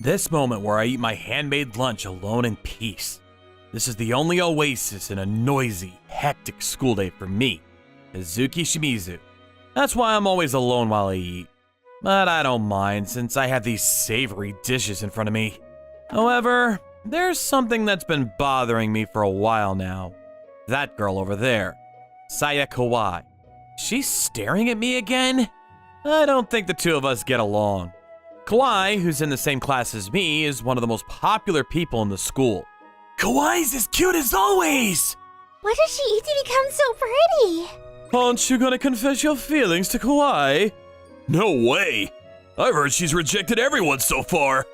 This moment where I eat my handmade lunch alone in peace. This is the only oasis in a noisy, hectic school day for me, Izuki Shimizu. That's why I'm always alone while I eat. But I don't mind since I have these savory dishes in front of me. However, there's something that's been bothering me for a while now. That girl over there, Saya Kawai. She's staring at me again? I don't think the two of us get along. Kawai, who's in the same class as me, is one of the most popular people in the school. Kawaii's as cute as always! What does she eat to become so pretty? Aren't you gonna confess your feelings to Kawai? No way! I've heard she's rejected everyone so far.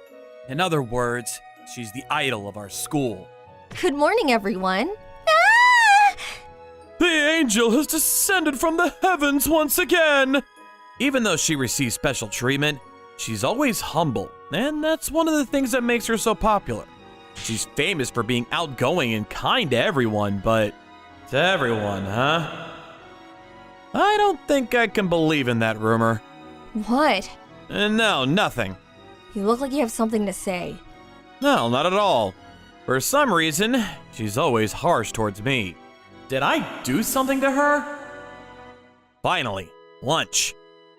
In other words, she's the idol of our school. Good morning, everyone. The angel has descended from the heavens once again! Even though she receives special treatment, she's always humble, and that's one of the things that makes her so popular. She's famous for being outgoing and kind to everyone, but to everyone, huh? I don't think I can believe in that rumor. What? No, nothing. You look like you have something to say. No, not at all. For some reason, she's always harsh towards me. Did I do something to her? Finally, lunch.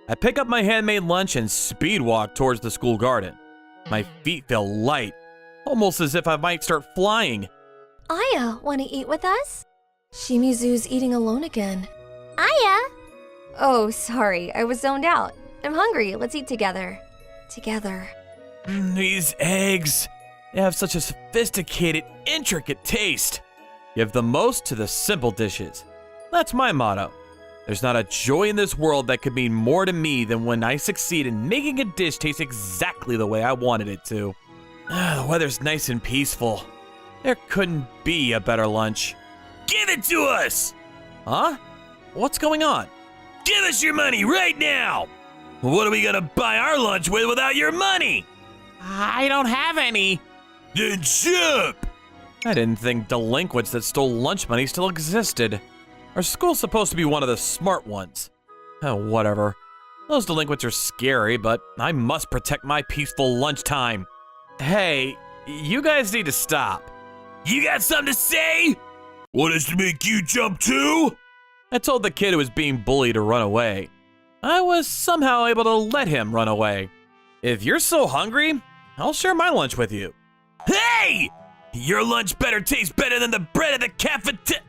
I pick up my handmade lunch and speed walk towards the school garden. My feet feel light, almost as if I might start flying. Aya, want to eat with us? Shimizu's eating alone again. Aya! Oh, sorry, I was zoned out. I'm hungry, let's eat together. Together. These eggs, they have such a sophisticated, intricate taste. Give the most to the simple dishes. That's my motto. There's not a joy in this world that could mean more to me than when I succeed in making a dish taste exactly the way I wanted it to. The weather's nice and peaceful. There couldn't be a better lunch. Give it to us! Huh? What's going on? Give us your money right now! What are we gonna buy our lunch with without your money? I don't have any. Then jump! I didn't think delinquents that stole lunch money still existed. Our school's supposed to be one of the smart ones. Oh, whatever. Those delinquents are scary, but I must protect my peaceful lunchtime. Hey, you guys need to stop. You got something to say? Want us to make you jump too? I told the kid who was being bullied to run away. I was somehow able to let him run away. If you're so hungry, I'll share my lunch with you. Hey! Your lunch better taste better than the bread at the cafeteria.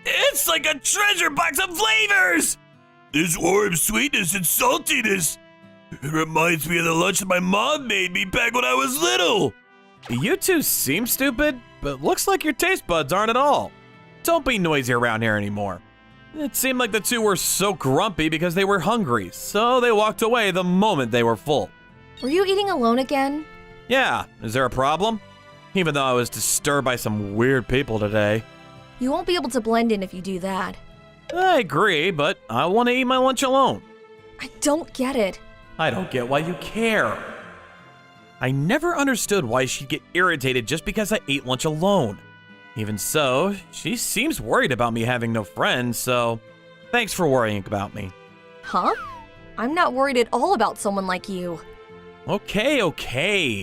It's like a treasure box of flavors! There's warm sweetness and saltiness. It reminds me of the lunch that my mom made me back when I was little. You two seem stupid, but looks like your taste buds aren't at all. Don't be noisy around here anymore. It seemed like the two were so grumpy because they were hungry, so they walked away the moment they were full. Were you eating alone again? Yeah, is there a problem? Even though I was disturbed by some weird people today. You won't be able to blend in if you do that. I agree, but I want to eat my lunch alone. I don't get it. I don't get why you care. I never understood why she'd get irritated just because I ate lunch alone. Even so, she seems worried about me having no friends, so thanks for worrying about me. Huh? I'm not worried at all about someone like you. Okay.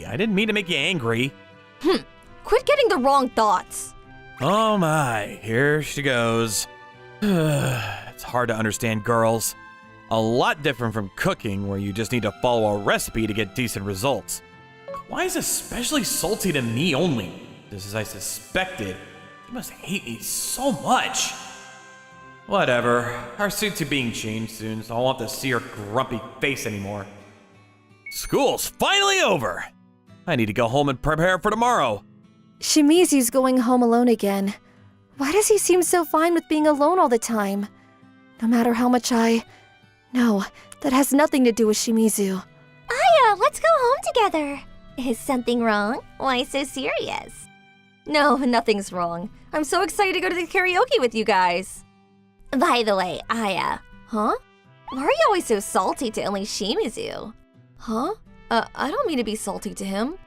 I didn't mean to make you angry. Quit getting the wrong thoughts. Oh my, here she goes. It's hard to understand girls. A lot different from cooking, where you just need to follow a recipe to get decent results. Why is especially salty to me only? Just as I suspected. She must hate me so much. Whatever, our suits are being changed soon, so I won't have to see her grumpy face anymore. School's finally over. I need to go home and prepare for tomorrow. Shimizu's going home alone again. Why does he seem so fine with being alone all the time? No matter how much No, that has nothing to do with Shimizu. Aya, let's go home together. Is something wrong? Why so serious? No, nothing's wrong. I'm so excited to go to the karaoke with you guys. By the way, Aya. Huh? Why are you always so salty to only Shimizu? Huh? I don't mean to be salty to him.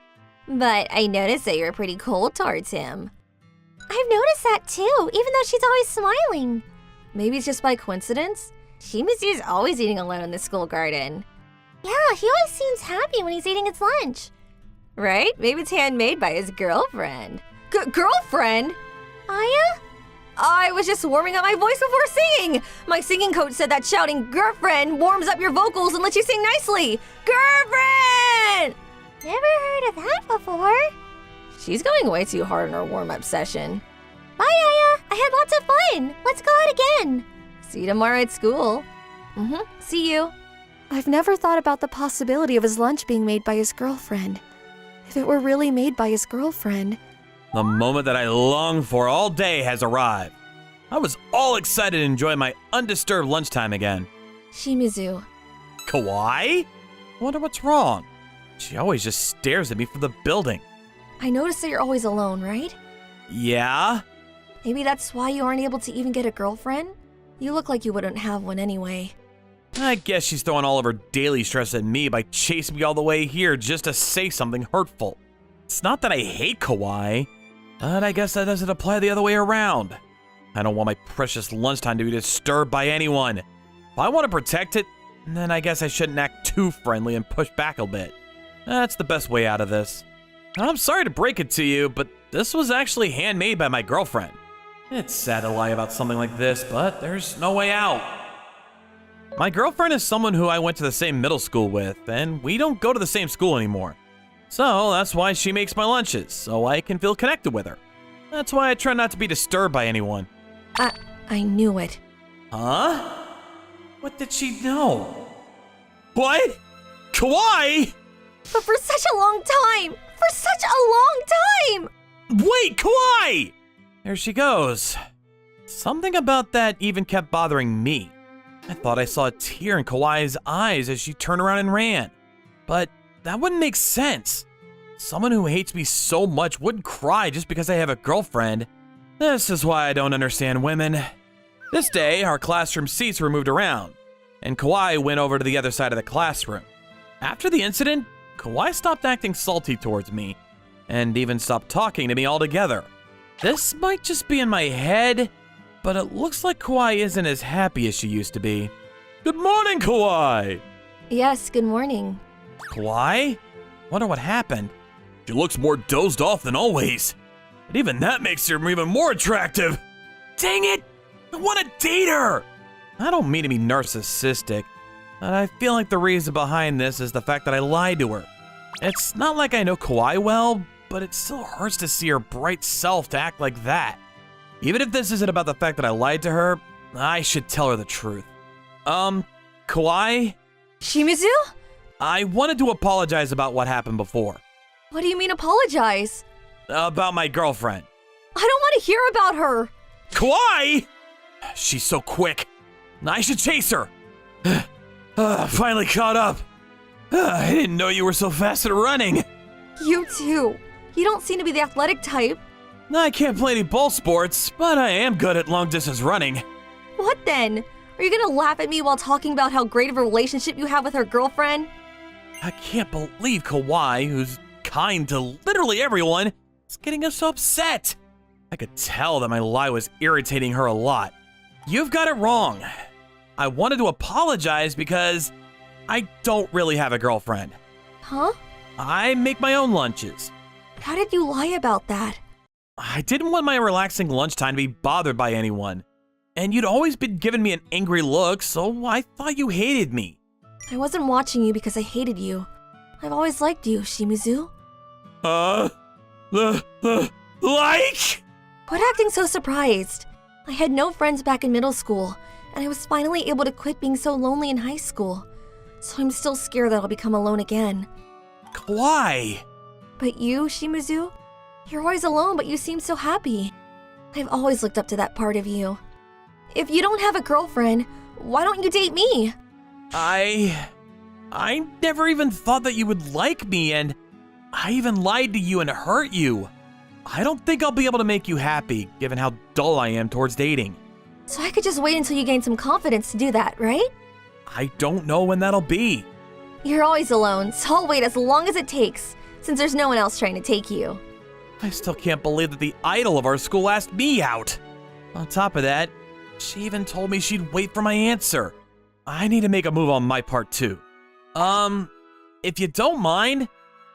But I noticed that you're pretty cold towards him. I've noticed that too, even though she's always smiling. Maybe it's just by coincidence? Shimizu's always eating alone in the school garden. Yeah, he always seems happy when he's eating his lunch. Right? Maybe it's handmade by his girlfriend. Girlfriend? Aya? I was just warming up my voice before singing. My singing coach said that shouting girlfriend warms up your vocals and lets you sing nicely. Girlfriend! Never heard of that before. She's going way too hard in her warm-up session. Bye, Aya. I had lots of fun. Let's go out again. See you tomorrow at school. See you. I've never thought about the possibility of his lunch being made by his girlfriend. If it were really made by his girlfriend. The moment that I longed for all day has arrived. I was all excited to enjoy my undisturbed lunchtime again. Shimizu. Kawaii? I wonder what's wrong. She always just stares at me from the building. I noticed that you're always alone, right? Yeah? Maybe that's why you aren't able to even get a girlfriend? You look like you wouldn't have one anyway. I guess she's throwing all of her daily stress at me by chasing me all the way here just to say something hurtful. It's not that I hate Kawaii, but I guess that doesn't apply the other way around. I don't want my precious lunchtime to be disturbed by anyone. If I want to protect it, then I guess I shouldn't act too friendly and push back a bit. That's the best way out of this. I'm sorry to break it to you, but this was actually handmade by my girlfriend. It's sad to lie about something like this, but there's no way out. My girlfriend is someone who I went to the same middle school with, and we don't go to the same school anymore. So that's why she makes my lunches, so I can feel connected with her. That's why I try not to be disturbed by anyone. I knew it. Huh? What did she know? What? Kawaii? But for such a long time! For such a long time! Wait, Kawaii! There she goes. Something about that even kept bothering me. I thought I saw a tear in Kawaii's eyes as she turned around and ran. But that wouldn't make sense. Someone who hates me so much wouldn't cry just because I have a girlfriend. This is why I don't understand women. This day, our classroom seats were moved around, and Kawaii went over to the other side of the classroom. After the incident, Kawaii stopped acting salty towards me, and even stopped talking to me altogether. This might just be in my head, but it looks like Kawaii isn't as happy as she used to be. Good morning, Kawaii! Yes, good morning. Kawaii? Wonder what happened. She looks more dozed off than always. And even that makes her even more attractive. Dang it! I want to date her! I don't mean to be narcissistic, but I feel like the reason behind this is the fact that I lied to her. It's not like I know Kawaii well, but it still hurts to see her bright self to act like that. Even if this isn't about the fact that I lied to her, I should tell her the truth. Kawaii? Shimizu? I wanted to apologize about what happened before. What do you mean apologize? About my girlfriend. I don't want to hear about her. Kawaii? She's so quick. I should chase her. Finally caught up. I didn't know you were so fast at running. You too. You don't seem to be the athletic type. I can't play any ball sports, but I am good at long distance running. What then? Are you gonna laugh at me while talking about how great of a relationship you have with her girlfriend? I can't believe Kawaii, who's kind to literally everyone, is getting us so upset. I could tell that my lie was irritating her a lot. You've got it wrong. I wanted to apologize because I don't really have a girlfriend. Huh? I make my own lunches. How did you lie about that? I didn't want my relaxing lunchtime to be bothered by anyone. And you'd always been giving me an angry look, so I thought you hated me. I wasn't watching you because I hated you. I've always liked you, Shimizu. Like? Quit acting so surprised. I had no friends back in middle school, and I was finally able to quit being so lonely in high school. So I'm still scared that I'll become alone again. Why? But you, Shimizu? You're always alone, but you seem so happy. I've always looked up to that part of you. If you don't have a girlfriend, why don't you date me? I never even thought that you would like me, and I even lied to you and hurt you. I don't think I'll be able to make you happy, given how dull I am towards dating. So I could just wait until you gain some confidence to do that, right? I don't know when that'll be. You're always alone, so I'll wait as long as it takes, since there's no one else trying to take you. I still can't believe that the idol of our school asked me out. On top of that, she even told me she'd wait for my answer. I need to make a move on my part too. If you don't mind,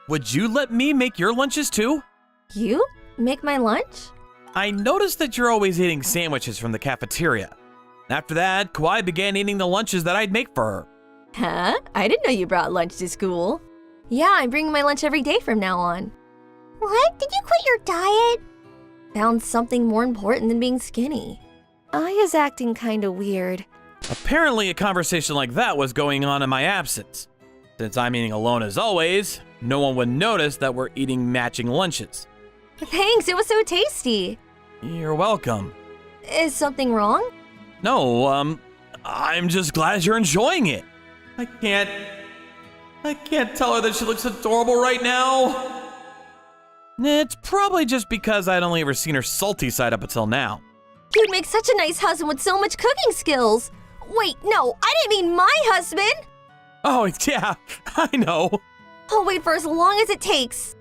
would you let me make your lunches too? You? Make my lunch? I noticed that you're always eating sandwiches from the cafeteria. After that, Kawaii began eating the lunches that I'd make for her. Huh? I didn't know you brought lunch to school. Yeah, I'm bringing my lunch every day from now on. What? Did you quit your diet? Found something more important than being skinny. Aya's acting kinda weird. Apparently, a conversation like that was going on in my absence. Since I'm eating alone as always, no one would notice that we're eating matching lunches. Thanks, it was so tasty. You're welcome. Is something wrong? No, I'm just glad you're enjoying it. I can't tell her that she looks adorable right now. It's probably just because I'd only ever seen her salty side up until now. You'd make such a nice husband with so much cooking skills. Wait, no, I didn't mean my husband. Oh, yeah, I know. I'll wait for as long as it takes.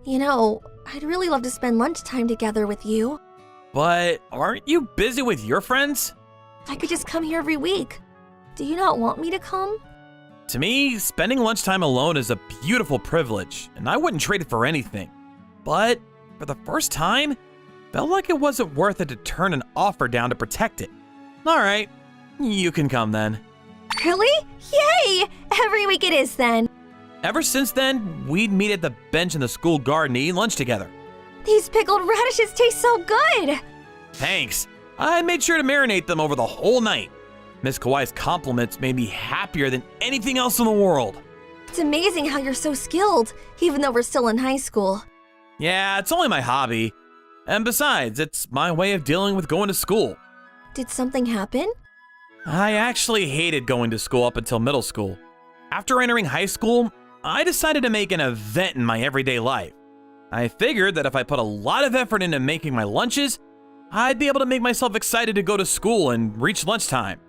You know, I'd really love to spend lunchtime together with you. But aren't you busy with your friends? I could just come here every week. Do you not want me to come? To me, spending lunchtime alone is a beautiful privilege, and I wouldn't trade it for anything. But for the first time, felt like it wasn't worth it to turn an offer down to protect it. All right, you can come then. Really? Yay! Every week it is then. Ever since then, we'd meet at the bench in the school garden to eat lunch together. These pickled radishes taste so good. Thanks. I made sure to marinate them over the whole night. Miss Kawaii's compliments made me happier than anything else in the world. It's amazing how you're so skilled, even though we're still in high school. Yeah, it's only my hobby. And besides, it's my way of dealing with going to school. Did something happen? I actually hated going to school up until middle school. After entering high school, I decided to make an event in my everyday life. I figured that if I put a lot of effort into making my lunches, I'd be able to make myself excited to go to school and reach lunchtime.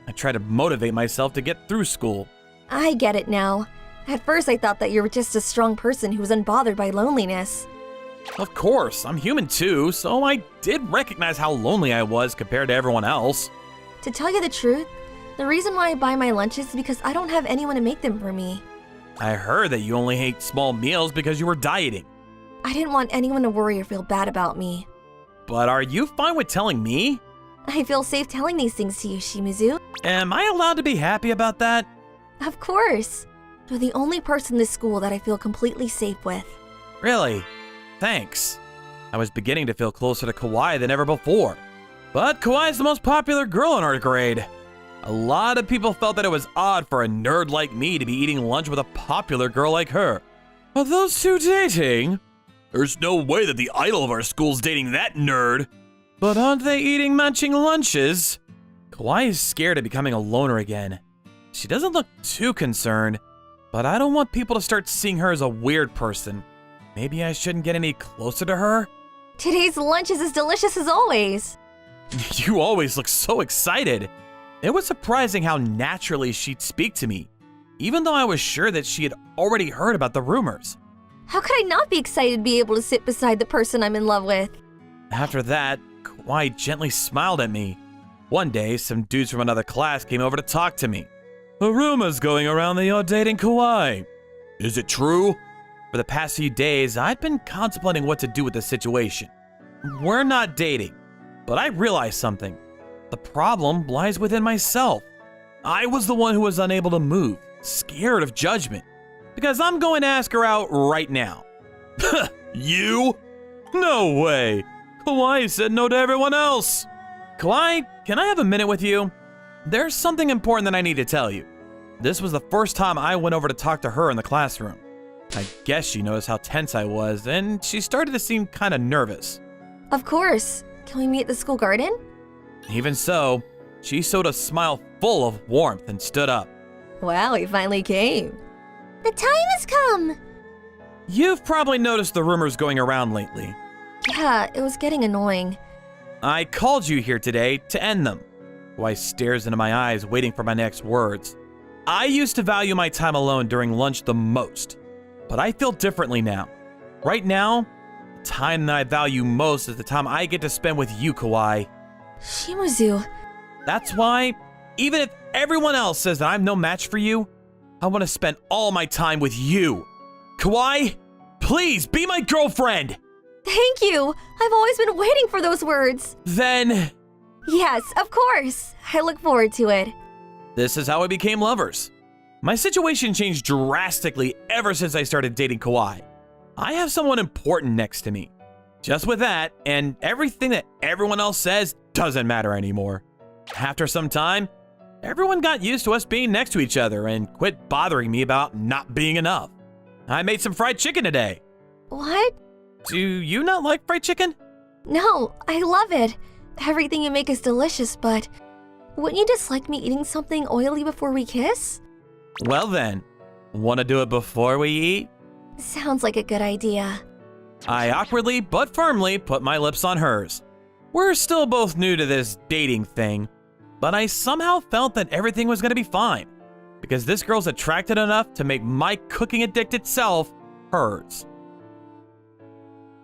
I tried to motivate myself to get through school. I get it now. At first I thought that you were just a strong person who was unbothered by loneliness. Of course, I'm human too, so I did recognize how lonely I was compared to everyone else. To tell you the truth, the reason why I buy my lunches is because I don't have anyone to make them for me. I heard that you only ate small meals because you were dieting. I didn't want anyone to worry or feel bad about me. But are you fine with telling me? I feel safe telling these things to you, Shimizu. Am I allowed to be happy about that? Of course. You're the only person in this school that I feel completely safe with. Really? Thanks. I was beginning to feel closer to Kawaii than ever before. But Kawaii's the most popular girl in our grade. A lot of people felt that it was odd for a nerd like me to be eating lunch with a popular girl like her. Are those two dating? There's no way that the idol of our school's dating that nerd. But aren't they eating matching lunches? Kawaii is scared of becoming a loner again. She doesn't look too concerned, but I don't want people to start seeing her as a weird person. Maybe I shouldn't get any closer to her? Today's lunch is as delicious as always. You always look so excited. It was surprising how naturally she'd speak to me, even though I was sure that she had already heard about the rumors. How could I not be excited to be able to sit beside the person I'm in love with? After that, Kawaii gently smiled at me. One day, some dudes from another class came over to talk to me. A rumor's going around that you're dating Kawaii. Is it true? For the past few days, I'd been contemplating what to do with the situation. We're not dating, but I realized something. The problem lies within myself. I was the one who was unable to move, scared of judgment. Because I'm going to ask her out right now. You? No way. Kawaii said no to everyone else. Kawaii, can I have a minute with you? There's something important that I need to tell you. This was the first time I went over to talk to her in the classroom. I guess she noticed how tense I was, and she started to seem kind of nervous. Of course. Can we meet at the school garden? Even so, she showed a smile full of warmth and stood up. Wow, he finally came. The time has come. You've probably noticed the rumors going around lately. Yeah, it was getting annoying. I called you here today to end them. Kawaii stares into my eyes, waiting for my next words. I used to value my time alone during lunch the most, but I feel differently now. Right now, the time that I value most is the time I get to spend with you, Kawaii. Shimizu. That's why, even if everyone else says that I'm no match for you, I want to spend all my time with you. Kawaii, please be my girlfriend! Thank you! I've always been waiting for those words. Then, Yes, of course. I look forward to it. this is how we became lovers. My situation changed drastically ever since I started dating Kawaii. I have someone important next to me. Just with that, and everything that everyone else says doesn't matter anymore. After some time, everyone got used to us being next to each other and quit bothering me about not being enough. I made some fried chicken today. What? Do you not like fried chicken? No, I love it. Everything you make is delicious, but wouldn't you dislike me eating something oily before we kiss? Well then, wanna do it before we eat? Sounds like a good idea. I awkwardly but firmly put my lips on hers. We're still both new to this dating thing, but I somehow felt that everything was gonna be fine, because this girl's attracted enough to make my cooking addicted self hers.